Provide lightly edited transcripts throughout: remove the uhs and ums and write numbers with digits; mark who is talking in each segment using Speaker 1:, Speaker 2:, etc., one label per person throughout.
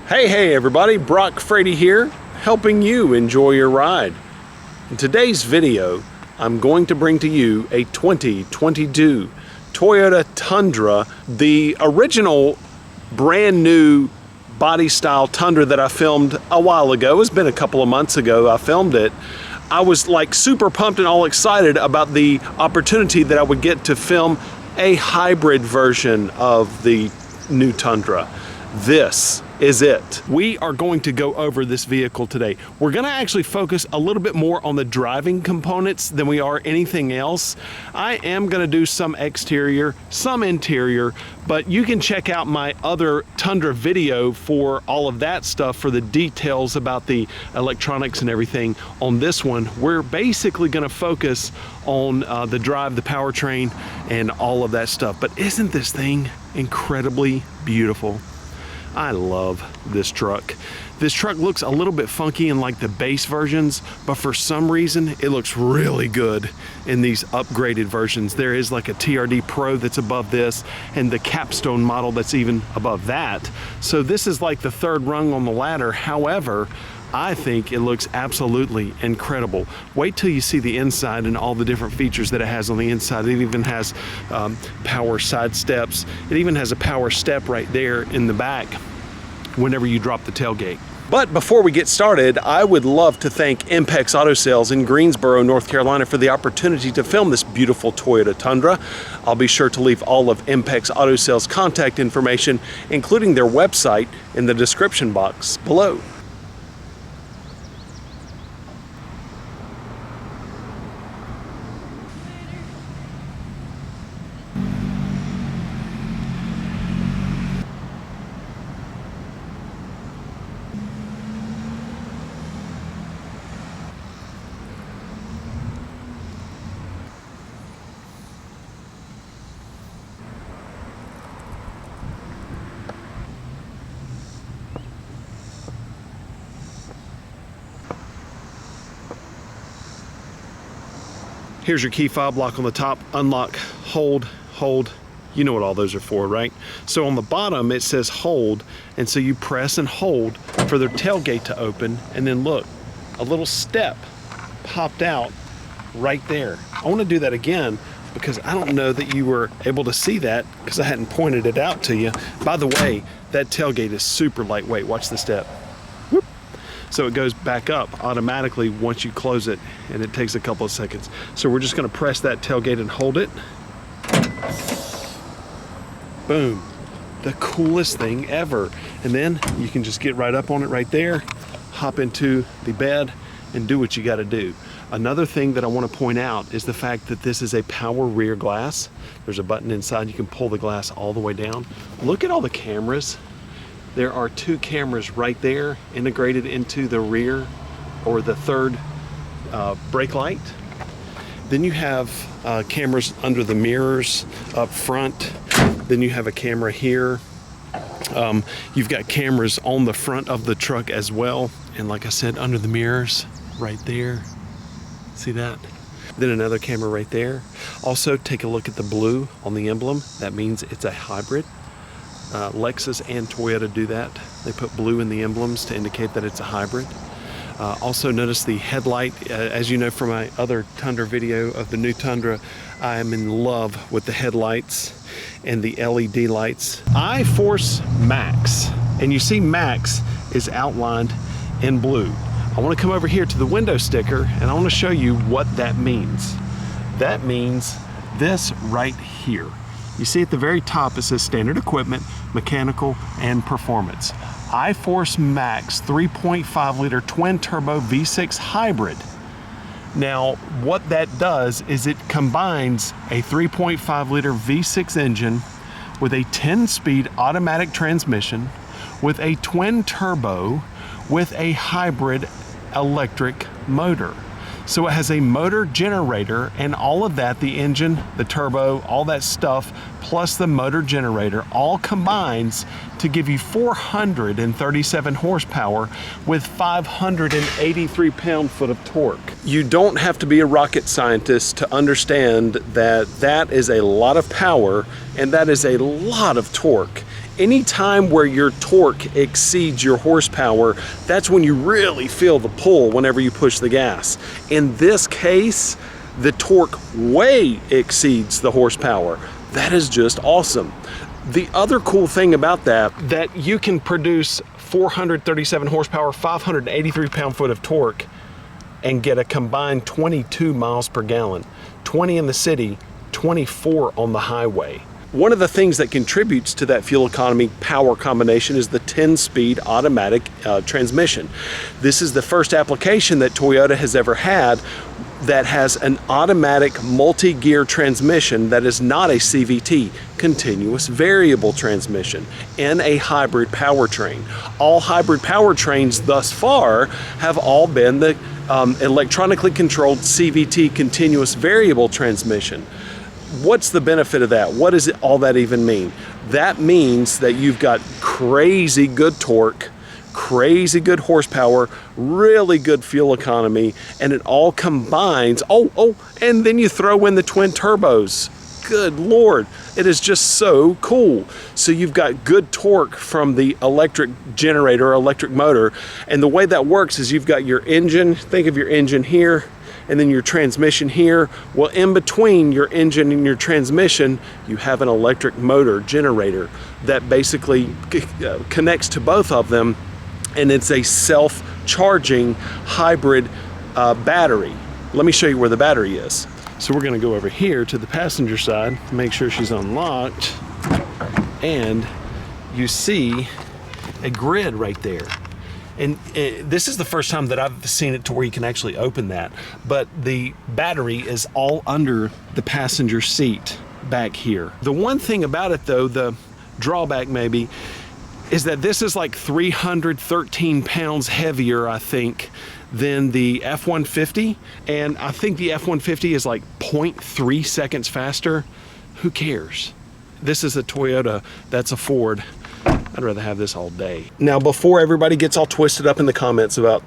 Speaker 1: Hey everybody, Brock Frady here, helping you enjoy your ride. In today's video, I'm going to bring to you a 2022 Toyota Tundra, the original brand new body style Tundra that I filmed a while ago. It's been a couple of months ago I filmed it. I was like super pumped and all excited about the opportunity that I would get to film a hybrid version of the new Tundra. This is it. We are going to go over this vehicle today. We're going to actually focus a little bit more on the driving components than we are anything else. I am going to do some exterior, some interior, but you can check out my other Tundra video for all of that stuff, for the details about the electronics and everything. On this one, we're basically going to focus on the drive, the powertrain, and all of that stuff. But isn't this thing incredibly beautiful? I love this truck. This truck looks a little bit funky in like the base versions, but for some reason it looks really good in these upgraded versions. There is like a TRD Pro that's above this, and the capstone model that's even above that. So this is like the third rung on the ladder. However, I think it looks absolutely incredible. Wait till you see the inside and all the different features that it has on the inside. It even has power side steps. It even has a power step right there in the back whenever you drop the tailgate. But before we get started, I would love to thank Impex Auto Sales in Greensboro, North Carolina for the opportunity to film this beautiful Toyota Tundra. I'll be sure to leave all of Impex Auto Sales contact information, including their website, in the description box below. Here's your key fob lock on the top, unlock, hold, hold. You know what all those are for, right? So on the bottom it says hold, and so you press and hold for the tailgate to open, and then look, a little step popped out right there. I want to do that again because I don't know that you were able to see that because I hadn't pointed it out to you. By the way, that tailgate is super lightweight. Watch the step. Whoop. So it goes back up automatically once you close it, and it takes a couple of seconds. So we're just going to press that tailgate and hold it. Boom. The coolest thing ever. And then you can just get right up on it right there, hop into the bed, and do what you got to do. Another thing that I want to point out is the fact that this is a power rear glass. There's a button inside. You can pull the glass all the way down. Look at all the cameras. There are two cameras right there integrated into the rear, or the third brake light. Then you have cameras under the mirrors up front. Then you have a camera here. You've got cameras on the front of the truck as well. And like I said, under the mirrors right there. See that? Then another camera right there. Also, take a look at the blue on the emblem. That means it's a hybrid. Lexus and Toyota do that. They put blue in the emblems to indicate that it's a hybrid. Also notice the headlight. As you know from my other Tundra video of the new Tundra, I am in love with the headlights and the LED lights. iForce Max, and you see Max is outlined in blue. I want to come over here to the window sticker, and I want to show you what that means. That means this right here. You see at the very top it says standard equipment, mechanical, and performance. iForce Max 3.5 liter twin turbo V6 hybrid. Now what that does is it combines a 3.5 liter V6 engine with a 10-speed automatic transmission, with a twin turbo, with a hybrid electric motor. So it has a motor generator and all of that, the engine, the turbo, all that stuff, plus the motor generator, all combines to give you 437 horsepower with 583 pound-foot of torque. You don't have to be a rocket scientist to understand that that is a lot of power and that is a lot of torque Any time where your torque exceeds your horsepower, that's when you really feel the pull whenever you push the gas. In this case, the torque way exceeds the horsepower. That is just awesome. The other cool thing about that you can produce 437 horsepower, 583 pound-foot of torque and get a combined 22 miles per gallon. 20 in the city, 24 on the highway. One of the things that contributes to that fuel economy power combination is the 10-speed automatic transmission. This is the first application that Toyota has ever had that has an automatic multi-gear transmission that is not a CVT, continuous variable transmission, in a hybrid powertrain. All hybrid powertrains thus far have all been the electronically controlled CVT, continuous variable transmission. What's the benefit of that? What does all that even mean? That means that you've got crazy good torque, crazy good horsepower, really good fuel economy, and it all combines. And then you throw in the twin turbos. Good Lord, it is just so cool. So you've got good torque from the electric generator, electric motor, and the way that works is you've got your engine, think of your engine here, and then your transmission here. Well, in between your engine and your transmission, you have an electric motor generator that basically connects to both of them, and it's a self-charging hybrid battery. Let me show you where the battery is. So we're gonna go over here to the passenger side, make sure she's unlocked, and you see a grid right there. And this is the first time that I've seen it to where you can actually open that. But the battery is all under the passenger seat back here. The one thing about it though, the drawback maybe, is that this is like 313 pounds heavier, I think, than the F-150. And I think the F-150 is like 0.3 seconds faster. Who cares? This is a Toyota, that's a Ford. I'd rather have this all day. Now, before everybody gets all twisted up in the comments about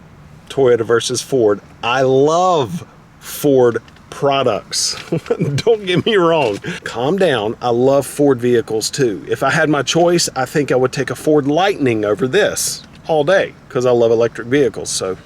Speaker 1: Toyota versus Ford, I love Ford products. Don't get me wrong. Calm down. I love Ford vehicles too. If I had my choice, I think I would take a Ford Lightning over this all day because I love electric vehicles. So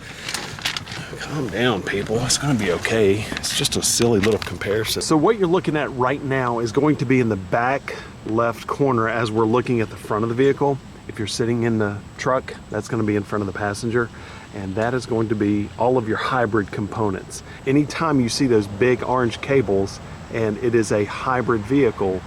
Speaker 1: calm down, people. It's going to be okay. It's just a silly little comparison. So what you're looking at right now is going to be in the back left corner as we're looking at the front of the vehicle. If you're sitting in the truck, that's going to be in front of the passenger, and that is going to be all of your hybrid components. Anytime you see those big orange cables and it is a hybrid vehicle,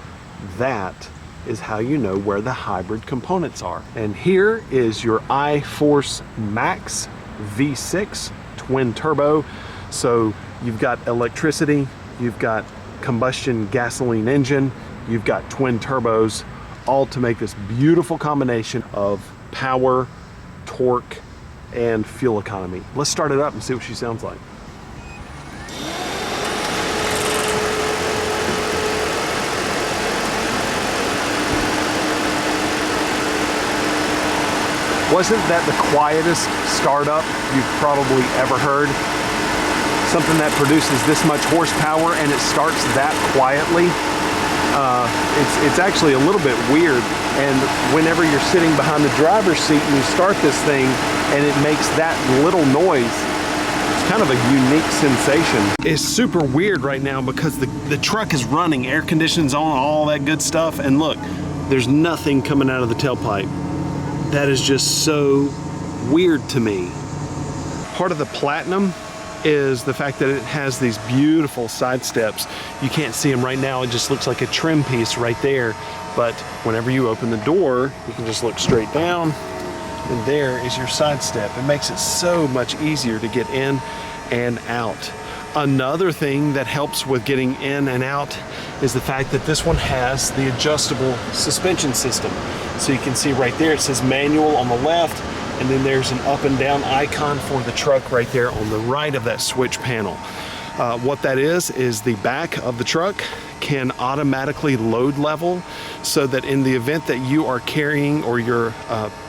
Speaker 1: that is how you know where the hybrid components are. And here is your iForce Max V6 twin turbo. So you've got electricity, you've got combustion gasoline engine, you've got twin turbos, all to make this beautiful combination of power, torque, and fuel economy. Let's start it up and see what she sounds like. Wasn't that the quietest startup you've probably ever heard? Something that produces this much horsepower and it starts that quietly. It's actually a little bit weird, and whenever you're sitting behind the driver's seat and you start this thing and it makes that little noise, it's kind of a unique sensation. It's super weird right now because the truck is running, air conditioning's on, all that good stuff, and look, there's nothing coming out of the tailpipe. That is just so weird to me. Part of the platinum is the fact that it has these beautiful side steps. You can't see them right now, it just looks like a trim piece right there, but whenever you open the door, you can just look straight down, and there is your side step. It makes it so much easier to get in and out. Another thing that helps with getting in and out is the fact that this one has the adjustable suspension system. So you can see right there, it says manual on the left, and then there's an up and down icon for the truck right there on the right of that switch panel. What that is the back of the truck can automatically load level, so that in the event that you are carrying or you're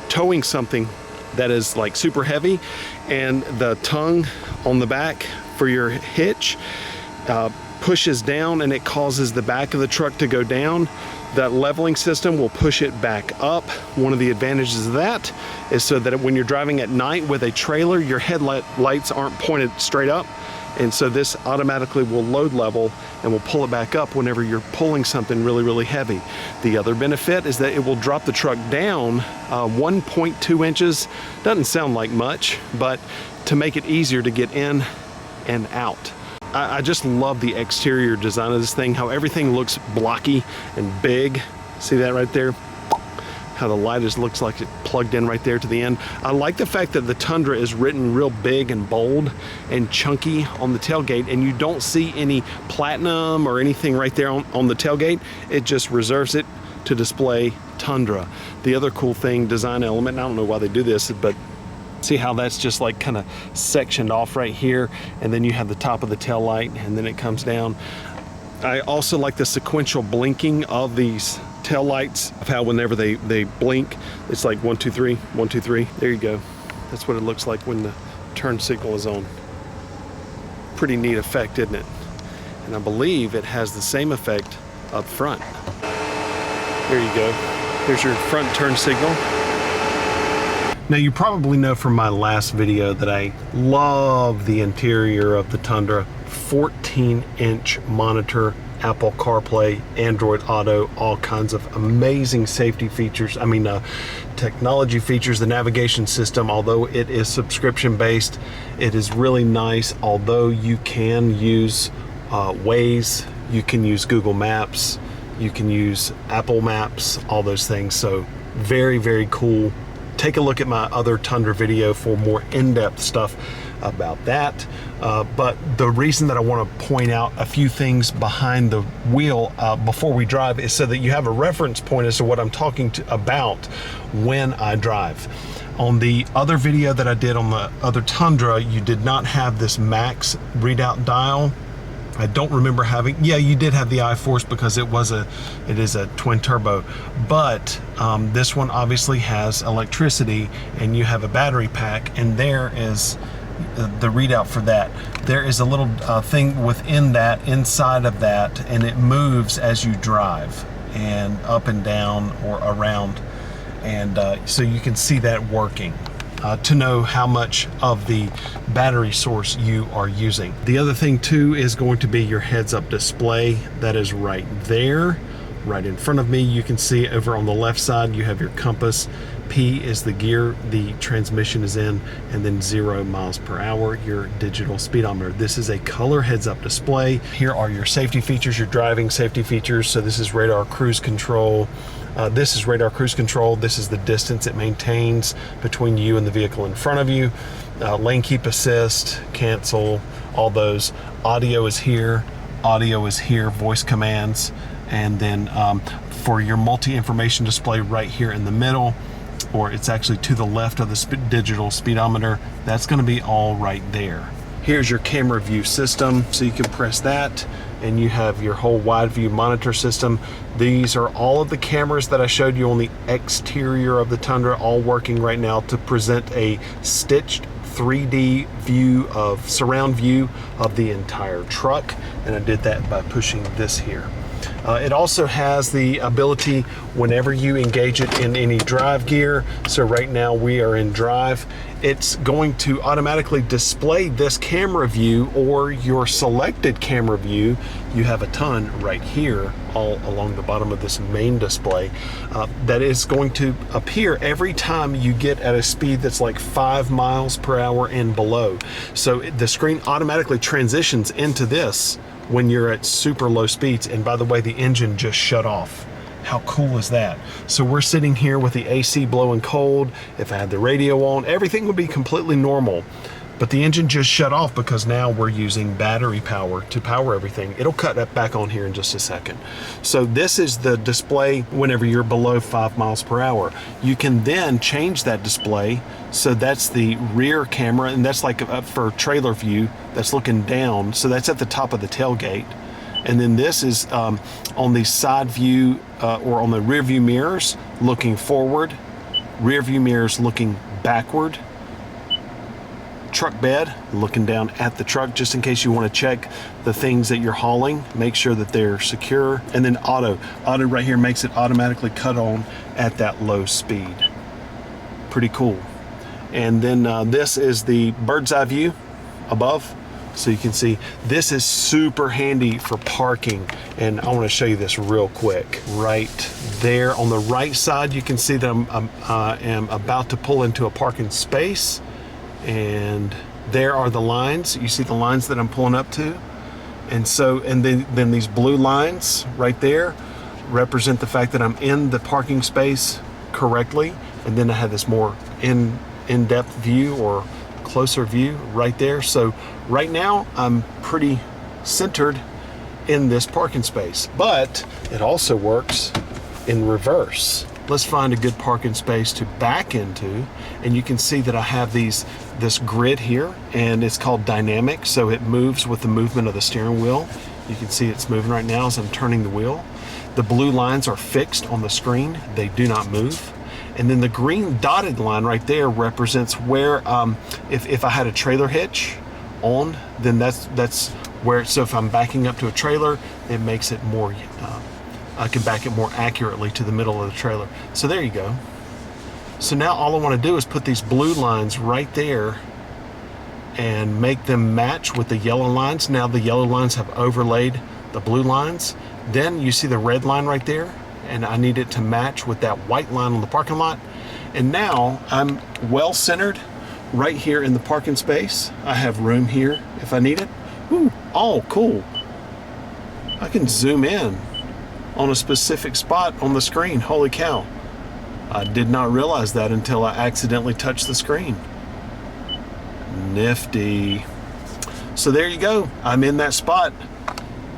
Speaker 1: towing something that is like super heavy, and the tongue on the back for your hitch pushes down and it causes the back of the truck to go down, that leveling system will push it back up. One of the advantages of that is so that when you're driving at night with a trailer, your headlights aren't pointed straight up. And so this automatically will load level and will pull it back up whenever you're pulling something really, really heavy. The other benefit is that it will drop the truck down 1.2 inches. Doesn't sound like much, but to make it easier to get in and out. I just love the exterior design of this thing, how everything looks blocky and big. See that right there? How the light looks like it plugged in right there to the end. I like the fact that the Tundra is written real big and bold and chunky on the tailgate, and you don't see any platinum or anything right there on the tailgate. It just reserves it to display Tundra. The other cool thing, design element, and I don't know why they do this, but see how that's just like kind of sectioned off right here, and then you have the top of the tail light and then it comes down. I also like the sequential blinking of these tail lights, of how whenever they blink, it's like 1, 2, 3, 1, 2, 3. There you go. That's what it looks like when the turn signal is on. Pretty neat effect, isn't it? And I believe it has the same effect up front. There you go. There's your front turn signal. Now you probably know from my last video that I love the interior of the Tundra. 14-inch monitor, Apple CarPlay, Android Auto, all kinds of amazing safety features. I mean, technology features. The navigation system, although it is subscription based, it is really nice. Although you can use Waze, you can use Google Maps, you can use Apple Maps, all those things. So very, very cool. Take a look at my other Tundra video for more in-depth stuff about that. But the reason that I want to point out a few things behind the wheel before we drive is so that you have a reference point as to what I'm talking about when I drive. On the other video that I did on the other Tundra, you did not have this max readout dial. I don't remember having, yeah, you did have the I-Force because it is a twin turbo, but this one obviously has electricity and you have a battery pack, and there is the readout for that. There is a little thing within that, inside of that, and it moves as you drive and up and down or around, and so you can see that working. To know how much of the battery source you are using. The other thing too is going to be your heads-up display. That is right there, right in front of me. You can see over on the left side you have your compass. P is the gear the transmission is in, and then 0 miles per hour, your digital speedometer. This is a color heads-up display. Here are your safety features, your driving safety features. So this is radar cruise control. This is radar cruise control. This is the distance it maintains between you and the vehicle in front of you. Lane keep assist, cancel, all those. Audio is here, voice commands, and then for your multi-information display right here in the middle, or it's actually to the left of the digital speedometer, that's going to be all right there. Here's your camera view system, so you can press that and you have your whole wide view monitor system. These are all of the cameras that I showed you on the exterior of the Tundra, all working right now to present a stitched 3D view of surround view of the entire truck, and I did that by pushing this here. It also has the ability whenever you engage it in any drive gear. So right now we are in drive. It's going to automatically display this camera view or your selected camera view. You have a ton right here all along the bottom of this main display that is going to appear every time you get at a speed that's like 5 miles per hour and below. So the screen automatically transitions into this when you're at super low speeds. And by the way, the engine just shut off. How cool is that? So we're sitting here with the AC blowing cold. If I had the radio on, everything would be completely normal. But the engine just shut off because now we're using battery power to power everything. It'll cut that back on here in just a second. So this is the display whenever you're below 5 miles per hour. You can then change that display. So that's the rear camera, and that's like for trailer view, that's looking down. So that's at the top of the tailgate. And then this is on the side view or on the rear view mirrors looking forward, rear view mirrors looking backward, truck bed, looking down at the truck just in case you want to check the things that you're hauling, make sure that they're secure. And then auto right here makes it automatically cut on at that low speed. Pretty cool. And then this is the bird's eye view above. So you can see this is super handy for parking, and I want to show you this real quick. Right there on the right side, you can see that I am about to pull into a parking space, and there are the lines. You see the lines that I'm pulling up to, and then these blue lines right there represent the fact that I'm in the parking space correctly, and then I have this more in-depth view or closer view right there. So right now I'm pretty centered in this parking space, but it also works in reverse. Let's find a good parking space to back into, and you can see that I have this grid here, and it's called dynamic, so it moves with the movement of the steering wheel. You can see it's moving right now as I'm turning the wheel. The blue lines are fixed on the screen, they do not move. And then the green dotted line right there represents where, if I had a trailer hitch on, then that's where, so if I'm backing up to a trailer, it makes it more, I can back it more accurately to the middle of the trailer. So there you go. So now all I want to do is put these blue lines right there and make them match with the yellow lines. Now the yellow lines have overlaid the blue lines. Then you see the red line right there, and I need it to match with that white line on the parking lot. And now I'm well centered right here in the parking space. I have room here if I need it. Ooh, oh, cool. I can zoom in on a specific spot on the screen. Holy cow. I did not realize that until I accidentally touched the screen. Nifty. So there you go. I'm in that spot.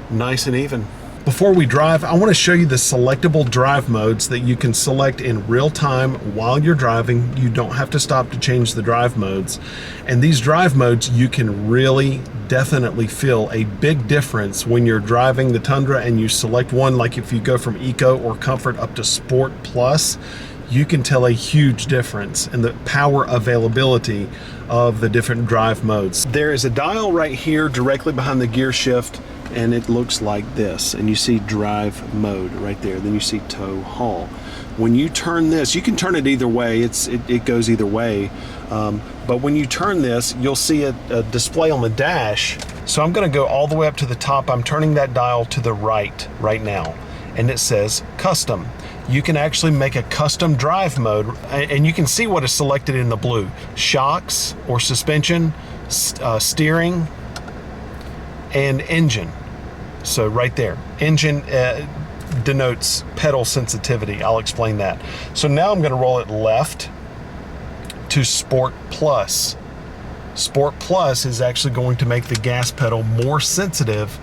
Speaker 1: Nice and even. Before we drive, I want to show you the selectable drive modes that you can select in real time while you're driving. You don't have to stop to change the drive modes. And these drive modes, you can really definitely feel a big difference when you're driving the Tundra and you select one, like if you go from Eco or Comfort up to Sport Plus, you can tell a huge difference in the power availability of the different drive modes. There is a dial right here directly behind the gear shift, and it looks like this, and you see drive mode right there. Then you see tow haul. When you turn this, you can turn it either way. It goes either way, but when you turn this, you'll see a display on the dash. So I'm going to go all the way up to the top. I'm turning that dial to the right now, and it says custom. You can actually make a custom drive mode, and you can see what is selected in the blue: shocks or suspension, steering, and engine. So right there, engine denotes pedal sensitivity. I'll explain that. So now I'm going to roll it left to Sport Plus. Sport Plus is actually going to make the gas pedal more sensitive,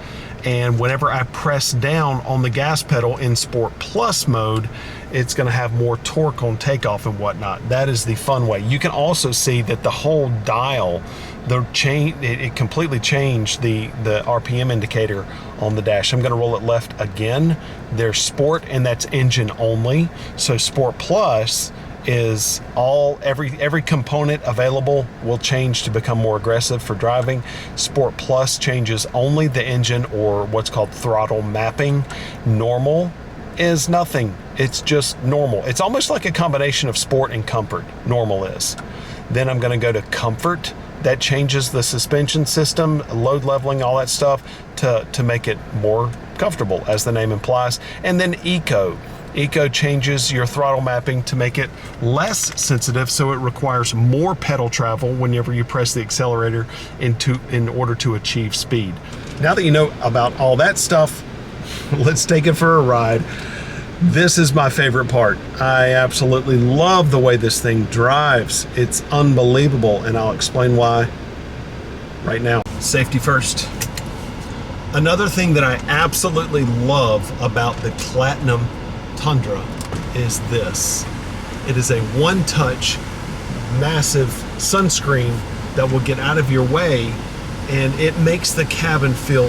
Speaker 1: and whenever I press down on the gas pedal in Sport Plus mode, it's going to have more torque on takeoff and whatnot. That is the fun way. You can also see that the whole dial, it completely changed the RPM indicator on the dash. I'm going to roll it left again. There's Sport, and that's engine only. So Sport Plus is every component available will change to become more aggressive for driving. Sport Plus changes only the engine, or what's called throttle mapping. Normal is nothing. It's just normal. It's almost like a combination of Sport and Comfort. Normal is. Then I'm going to go to Comfort. That changes the suspension system, load leveling, all that stuff to make it more comfortable, as the name implies. And then Eco. Eco changes your throttle mapping to make it less sensitive, so it requires more pedal travel whenever you press the accelerator in order to achieve speed. Now that you know about all that stuff, let's take it for a ride. This is my favorite part. I absolutely love the way this thing drives. It's unbelievable, and I'll explain why right now. Safety first. Another thing that I absolutely love about the Platinum Tundra is this. It is a one-touch, massive sunscreen that will get out of your way, and it makes the cabin feel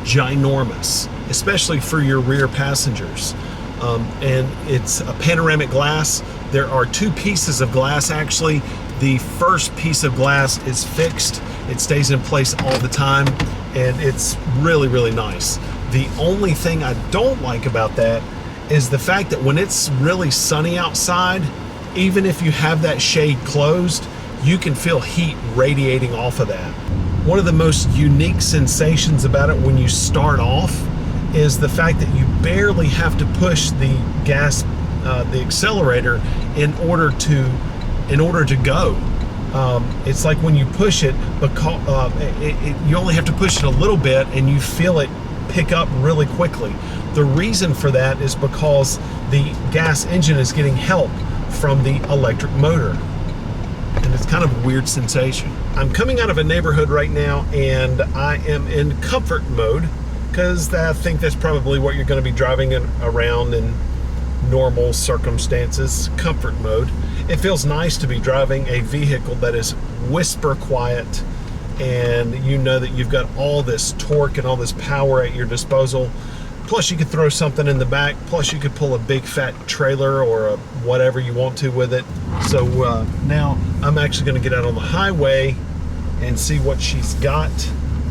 Speaker 1: ginormous, especially for your rear passengers. And it's a panoramic glass. There are two pieces of glass actually the first piece of glass is fixed. It stays in place all the time, and it's really, really nice. The only thing I don't like about that is the fact that when it's really sunny outside, even if you have that shade closed, you can feel heat radiating off of that. One of the most unique sensations about it when you start off is the fact that you barely have to push the gas, the accelerator in order to go. It's like when you push it, because you only have to push it a little bit and you feel it pick up really quickly. The reason for that is because the gas engine is getting help from the electric motor, and it's kind of a weird sensation. I'm coming out of a neighborhood right now, and I am in comfort mode because I think that's probably what you're going to be driving around in normal circumstances. Comfort mode. It feels nice to be driving a vehicle that is whisper quiet, and you know that you've got all this torque and all this power at your disposal. Plus you could throw something in the back, plus you could pull a big fat trailer or whatever you want to with it. So now I'm actually going to get out on the highway and see what she's got.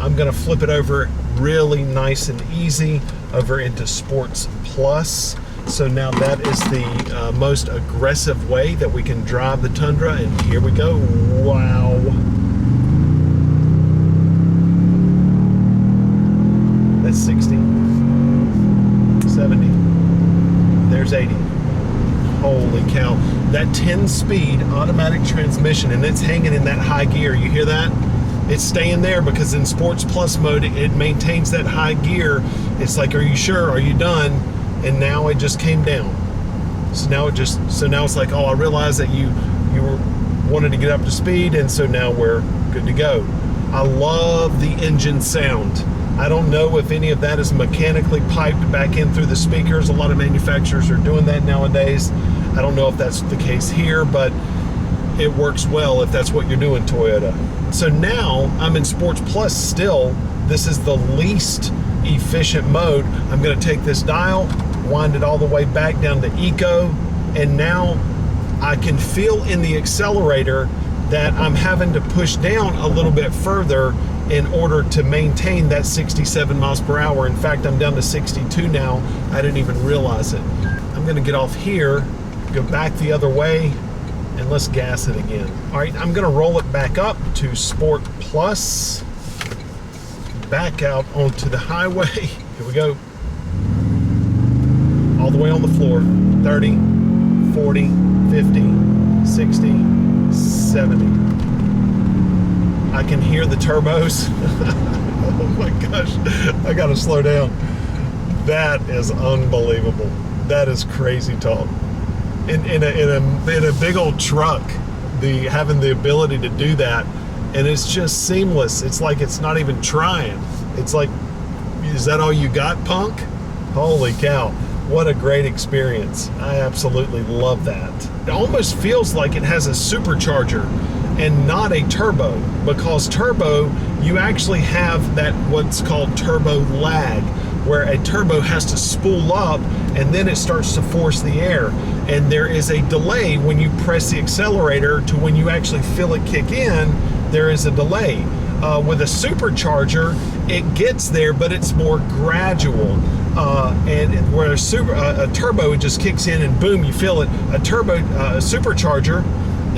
Speaker 1: I'm going to flip it over really nice and easy over into Sports Plus. So now that is the most aggressive way that we can drive the Tundra, and here we go. Wow. That's 60, 70, there's 80. Holy cow. That 10-speed automatic transmission, and it's hanging in that high gear. You hear that? It's staying there because in Sports Plus mode, it maintains that high gear. It's like, are you sure? Are you done? And now it just came down. So now it's like, oh, I realized that you wanted to get up to speed, and so now we're good to go. I love the engine sound. I don't know if any of that is mechanically piped back in through the speakers. A lot of manufacturers are doing that nowadays. I don't know if that's the case here, but it works well if that's what you're doing, Toyota. So now I'm in Sports Plus still. This is the least efficient mode. I'm going to take this dial, wind it all the way back down to Eco, and now I can feel in the accelerator that I'm having to push down a little bit further in order to maintain that 67 miles per hour. In fact, I'm down to 62 now. I didn't even realize it. I'm going to get off here, go back the other way, and let's gas it again. All right, I'm going to roll it back up to Sport Plus, back out onto the highway. Here we go. All the way on the floor. 30, 40, 50, 60, 70. I can hear the turbos. Oh my gosh, I gotta slow down. That is unbelievable. That is crazy talk. In a big old truck, having the ability to do that, and it's just seamless. It's like it's not even trying. It's like, is that all you got, punk? Holy cow. What a great experience. I absolutely love that. It almost feels like it has a supercharger and not a turbo, because turbo, you actually have that what's called turbo lag, where a turbo has to spool up and then it starts to force the air. And there is a delay when you press the accelerator to when you actually feel it kick in. There is a delay. With a supercharger, it gets there, but it's more gradual. And where a turbo, it just kicks in and boom, you feel it. A supercharger,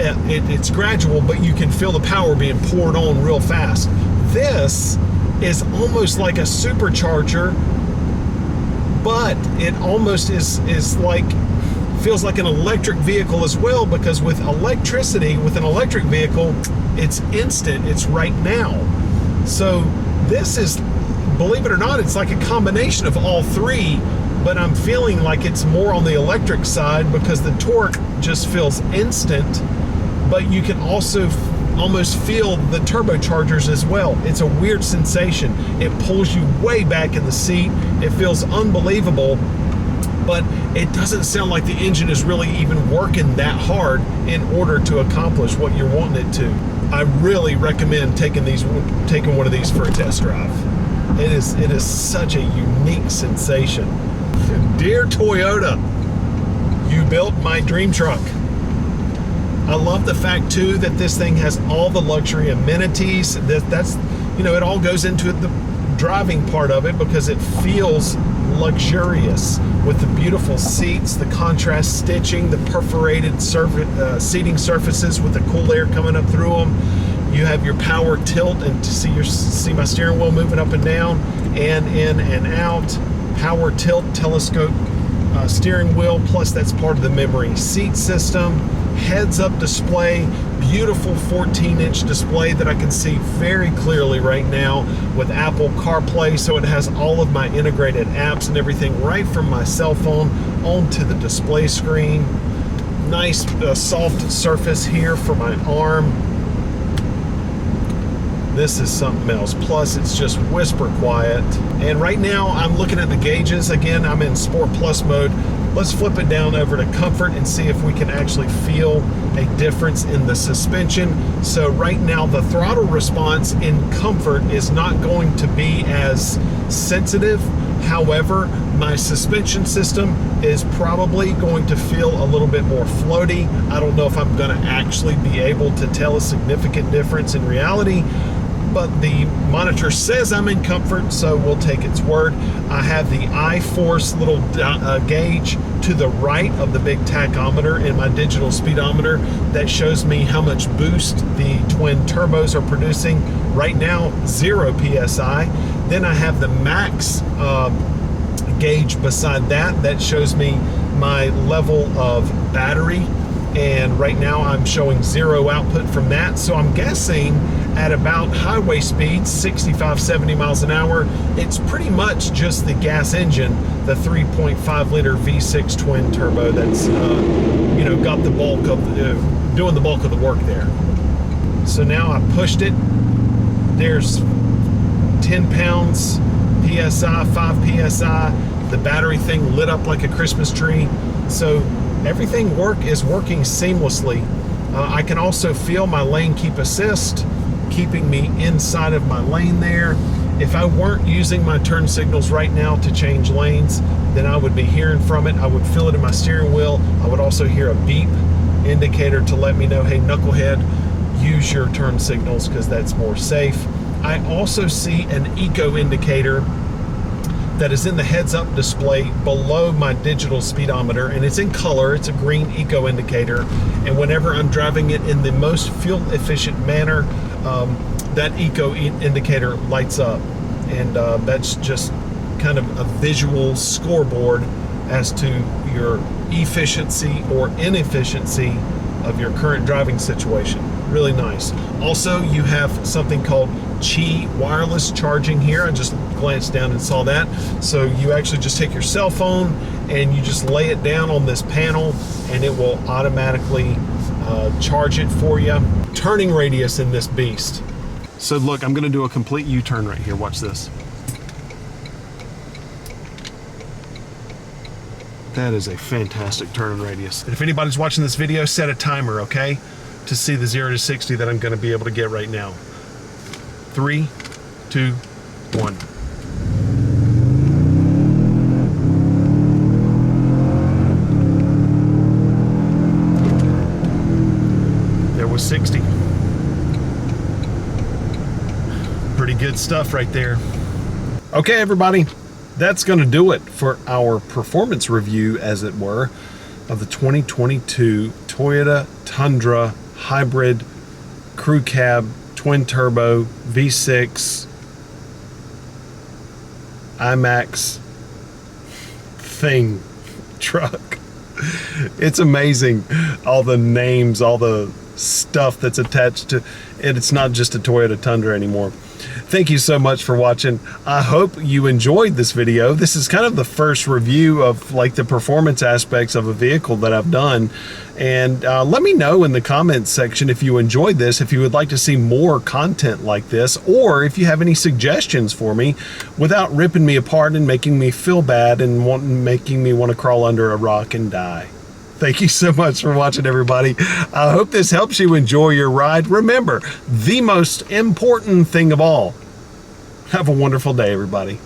Speaker 1: it's gradual, but you can feel the power being poured on real fast. This is almost like a supercharger, but it almost is like, feels like an electric vehicle as well, because with electricity, with an electric vehicle, it's instant, it's right now. So this is, believe it or not, it's like a combination of all three, but I'm feeling like it's more on the electric side because the torque just feels instant, but you can also almost feel the turbochargers as well. It's a weird sensation. It pulls you way back in the seat. It feels unbelievable, but it doesn't sound like the engine is really even working that hard in order to accomplish what you're wanting it to. I really recommend taking one of these for a test drive. It is such a unique sensation. Dear Toyota, you built my dream truck. I love the fact too that this thing has all the luxury amenities. That's, you know, it all goes into the driving part of it because it feels luxurious with the beautiful seats, the contrast stitching, the perforated seating surfaces with the cool air coming up through them. You have your power tilt and to see my steering wheel moving up and down and in and out. Power tilt telescope steering wheel, plus that's part of the memory seat system. Heads-up display, beautiful 14-inch display that I can see very clearly right now with Apple CarPlay, so it has all of my integrated apps and everything right from my cell phone onto the display screen. Nice soft surface here for my arm. This is something else. Plus, it's just whisper quiet. And right now, I'm looking at the gauges. Again, I'm in Sport Plus mode. Let's flip it down over to Comfort and see if we can actually feel a difference in the suspension. So right now, the throttle response in Comfort is not going to be as sensitive. However, my suspension system is probably going to feel a little bit more floaty. I don't know if I'm going to actually be able to tell a significant difference in reality, but the monitor says I'm in Comfort, so we'll take its word. I have the iForce little gauge to the right of the big tachometer in my digital speedometer that shows me how much boost the twin turbos are producing. Right now, 0 PSI. Then I have the max gauge beside that shows me my level of battery, and right now I'm showing 0 output from that. So I'm guessing at about highway speeds, 65, 70 miles an hour, it's pretty much just the gas engine, the 3.5 liter V6 twin turbo that's you know, got the bulk of doing the bulk of the work there. So now I pushed it. There's 10 pounds PSI, 5 PSI. The battery thing lit up like a Christmas tree. So everything is working seamlessly. I can also feel my lane keep assist, keeping me inside of my lane there. If I weren't using my turn signals right now to change lanes, then I would be hearing from it. I would feel it in my steering wheel. I would also hear a beep indicator to let me know, hey, knucklehead, use your turn signals because that's more safe. I also see an eco indicator that is in the heads-up display below my digital speedometer, and it's in color. It's a green eco indicator, and whenever I'm driving it in the most fuel-efficient manner, that eco indicator lights up, and that's just kind of a visual scoreboard as to your efficiency or inefficiency of your current driving situation. Really nice. Also, you have something called Qi wireless charging here. I just glanced down and saw that. So you actually just take your cell phone and you just lay it down on this panel and it will automatically charge it for you. Turning radius in this beast. So look, I'm gonna do a complete U-turn right here. Watch this. That is a fantastic turn radius. And if anybody's watching this video, set a timer, okay? To see the 0 to 60 that I'm gonna be able to get right now. 3, 2, 1. There was 60. Pretty good stuff right there. Okay, everybody, that's gonna do it for our performance review, as it were, of the 2022 Toyota Tundra Hybrid Crew Cab Twin Turbo V6 IMAX thing truck. It's amazing, all the names, all the stuff that's attached to it. It's not just a Toyota Tundra anymore. Thank you so much for watching. I hope you enjoyed this video. This is kind of the first review of like the performance aspects of a vehicle that I've done. And let me know in the comments section if you enjoyed this, if you would like to see more content like this, or if you have any suggestions for me without ripping me apart and making me feel bad and making me want to crawl under a rock and die. Thank you so much for watching, everybody. I hope this helps you enjoy your ride. Remember, the most important thing of all, have a wonderful day, everybody.